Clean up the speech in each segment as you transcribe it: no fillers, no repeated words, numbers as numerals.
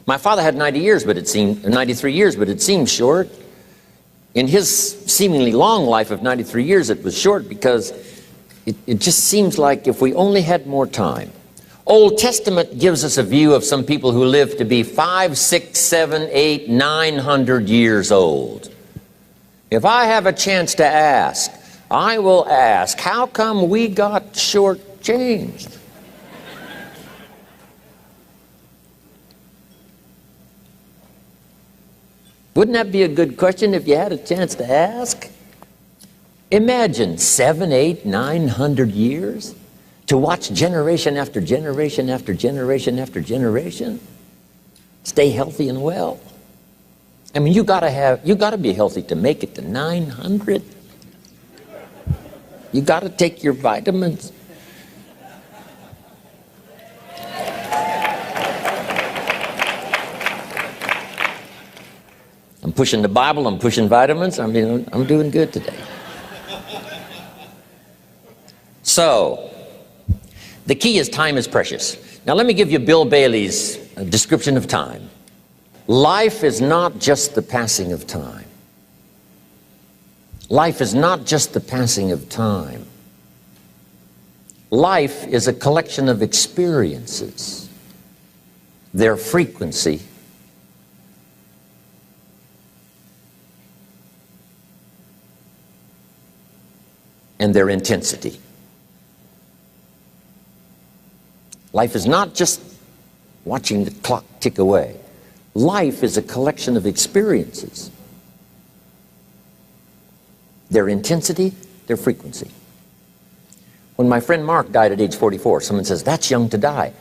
My father had 93 years, but it seemed short. In his seemingly long life of 93 years, it was short because it just seems like if we only had more time. Old Testament gives us a view of some people who lived to be 5, 6, 7, 8, 900 years old. If I have a chance to ask, I will ask, how come we got shortchanged? Wouldn't that be a good question if you had a chance to ask? Imagine 7, 8, 900 years to watch generation after generation after generation after generation stay healthy and well. I mean, you gotta be healthy to make it to 900. You gotta take your vitamins. I'm pushing the Bible, I'm pushing vitamins, I'm doing good today. So, the key is time is precious. Now let me give you Bill Bailey's description of time. Life is not just the passing of time. Life is not just the passing of time. Life is a collection of experiences, their frequency, and their intensity. Life is not just watching the clock tick away. Life is a collection of experiences, their intensity, their frequency. When my friend Mark died at age 44, someone says, that's young to die.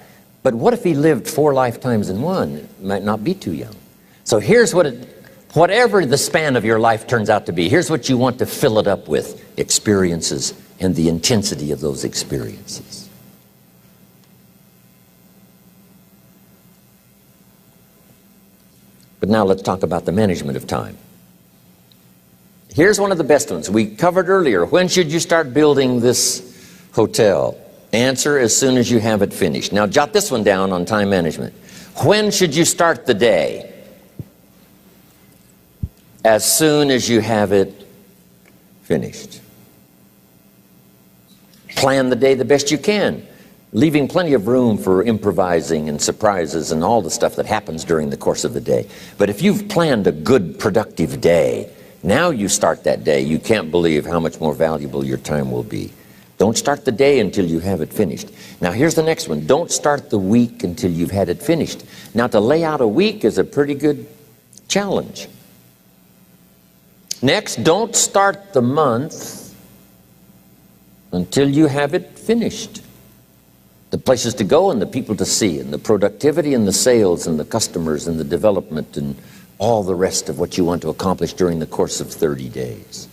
But what if he lived 4 lifetimes in one? It might not be too young. So here's whatever the span of your life turns out to be, here's what you want to fill it up with: experiences and the intensity of those experiences. But now let's talk about the management of time. Here's one of the best ones. We covered earlier, when should you start building this hotel? Answer, as soon as you have it finished. Now jot this one down on time management. When should you start the day? As soon as you have it finished. Plan the day the best you can, leaving plenty of room for improvising and surprises and all the stuff that happens during the course of the day. But if you've planned a good, productive day, now you start that day, you can't believe how much more valuable your time will be. Don't start the day until you have it finished. Now here's the next one. Don't start the week until you've had it finished. Now to lay out a week is a pretty good challenge. Next, don't start the month until you have it finished. The places to go and the people to see and the productivity and the sales and the customers and the development and all the rest of what you want to accomplish during the course of 30 days.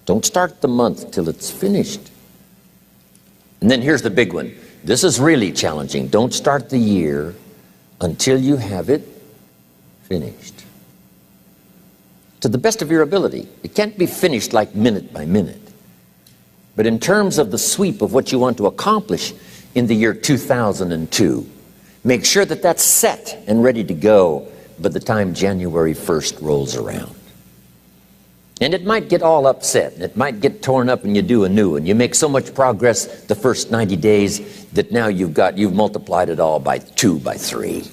Don't start the month till it's finished. And then here's the big one. This is really challenging. Don't start the year until you have it finished. To the best of your ability. It can't be finished like minute by minute. But in terms of the sweep of what you want to accomplish in the year 2002, make sure that that's set and ready to go by the time January 1st rolls around. And it might get all upset, and it might get torn up, and you do a new one. You make so much progress the first 90 days that now you've multiplied it all by 2, by 3.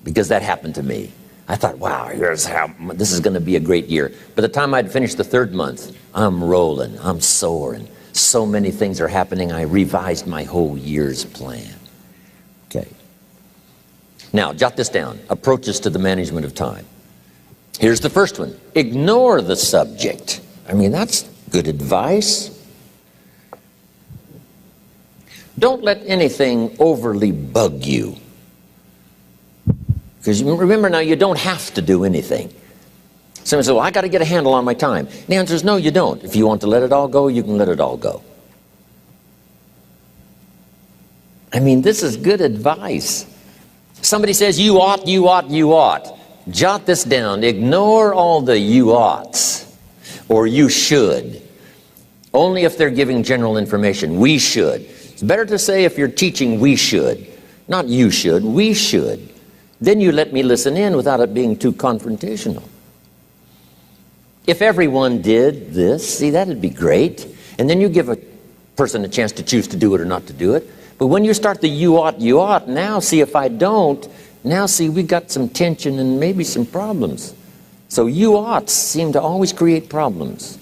Because that happened to me. I thought, wow, this is going to be a great year. By the time I'd finished the 3rd month, I'm rolling, I'm soaring. So many things are happening, I revised my whole year's plan. Okay. Now, jot this down. Approaches to the management of time. Here's the first one. Ignore the subject. I mean, that's good advice. Don't let anything overly bug you. Because remember now, you don't have to do anything. Someone says, well, I got to get a handle on my time. And the answer is no, you don't. If you want to let it all go, you can let it all go. I mean, this is good advice. Somebody says, you ought, you ought, you ought. Jot this down. Ignore all the you oughts or you should. Only if they're giving general information. We should. It's better to say if you're teaching, we should. Not you should, we should. Then you let me listen in without it being too confrontational. If everyone did this, see, that'd be great. And then you give a person a chance to choose to do it or not to do it. But when you start the you ought, now see if I don't, now see we got some tension and maybe some problems. So you oughts seem to always create problems.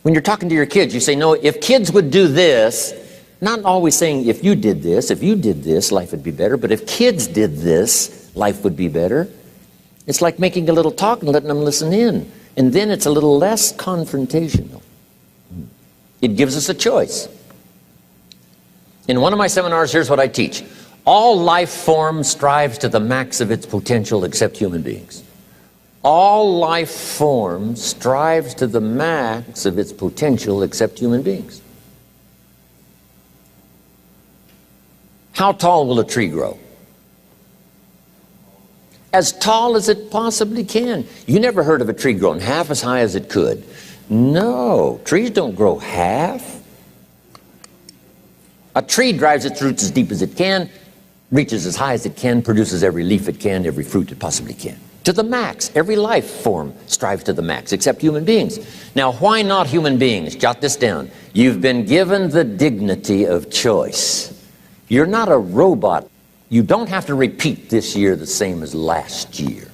When you're talking to your kids, you say, no, if kids would do this, not always saying if you did this, life would be better, but if kids did this, life would be better. It's like making a little talk and letting them listen in. And then it's a little less confrontational. It gives us a choice. In one of my seminars, here's what I teach. All life form strives to the max of its potential except human beings. All life form strives to the max of its potential except human beings. How tall will a tree grow? As tall as it possibly can. You never heard of a tree growing half as high as it could. No, trees don't grow half. A tree drives its roots as deep as it can, reaches as high as it can, produces every leaf it can, every fruit it possibly can. To the max. Every life form strives to the max, except human beings. Now, why not human beings? Jot this down. You've been given the dignity of choice. You're not a robot. You don't have to repeat this year the same as last year.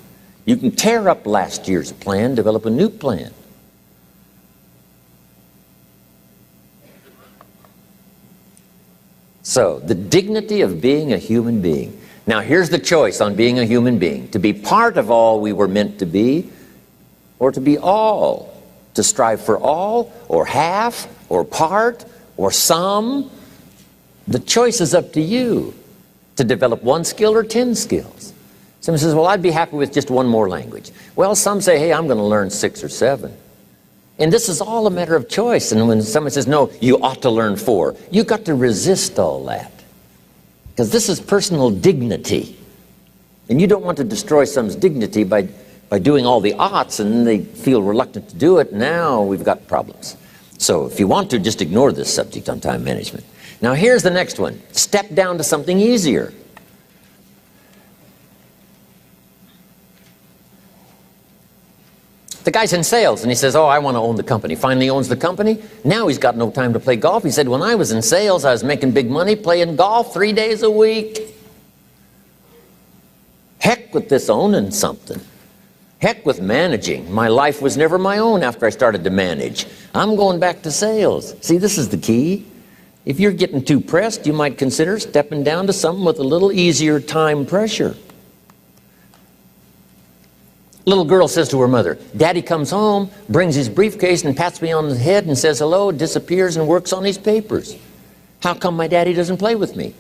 You can tear up last year's plan, develop a new plan. So, the dignity of being a human being. Now, here's the choice on being a human being. To be part of all we were meant to be, or to be all. To strive for all, or half, or part, or some. The choice is up to you. To develop one skill or 10 skills. Someone says, well, I'd be happy with just one more language. Well, some say, hey, I'm going to learn 6 or 7. And this is all a matter of choice. And when someone says, no, you ought to learn 4, you've got to resist all that. Because this is personal dignity. And you don't want to destroy someone's dignity by doing all the oughts, and then they feel reluctant to do it. Now we've got problems. So if you want to, just ignore this subject on time management. Now here's the next one. Step down to something easier. The guy's in sales and he says, oh, I want to own the company. Finally owns the company. Now he's got no time to play golf. He said, when I was in sales, I was making big money playing golf 3 days a week. Heck with this owning something. Heck with managing. My life was never my own after I started to manage. I'm going back to sales. See, this is the key. If you're getting too pressed, you might consider stepping down to something with a little easier time pressure. Little girl says to her mother, Daddy comes home, brings his briefcase and pats me on the head and says hello, disappears and works on his papers. How come my daddy doesn't play with me?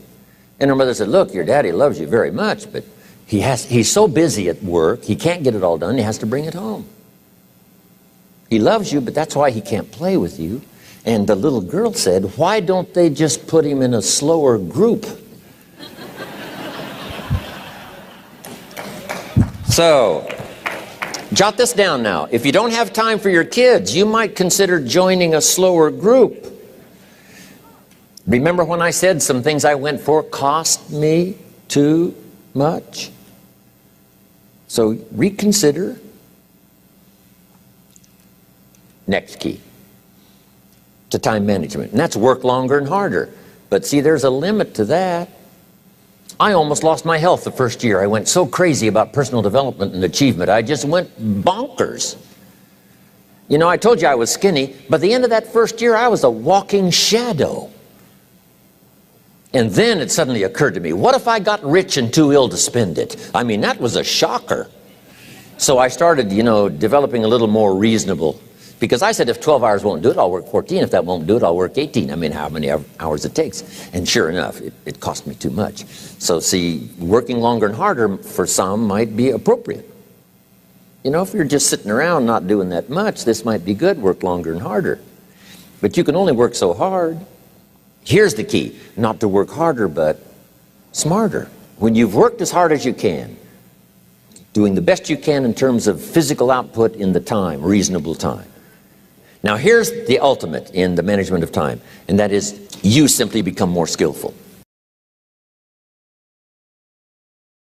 And her mother said, look, your daddy loves you very much, but he's so busy at work, he can't get it all done, he has to bring it home. He loves you, but that's why he can't play with you. And the little girl said, why don't they just put him in a slower group? So, jot this down now. If you don't have time for your kids, you might consider joining a slower group. Remember when I said some things I went for cost me too much? So reconsider. Next key to time management, and that's work longer and harder. But see, there's a limit to that. I almost lost my health the first year. I went so crazy about personal development and achievement. I just went bonkers. You know, I told you I was skinny. By the end of that first year, I was a walking shadow. And then it suddenly occurred to me, what if I got rich and too ill to spend it? I mean, that was a shocker. So I started, you know, developing a little more reasonable. Because I said, if 12 hours won't do it, I'll work 14. If that won't do it, I'll work 18. I mean, how many hours it takes. And sure enough, it cost me too much. So see, working longer and harder for some might be appropriate. You know, if you're just sitting around not doing that much, this might be good, work longer and harder. But you can only work so hard. Here's the key, not to work harder, but smarter. When you've worked as hard as you can, doing the best you can in terms of physical output in the time, reasonable time. Now here's the ultimate in the management of time, and that is you simply become more skillful.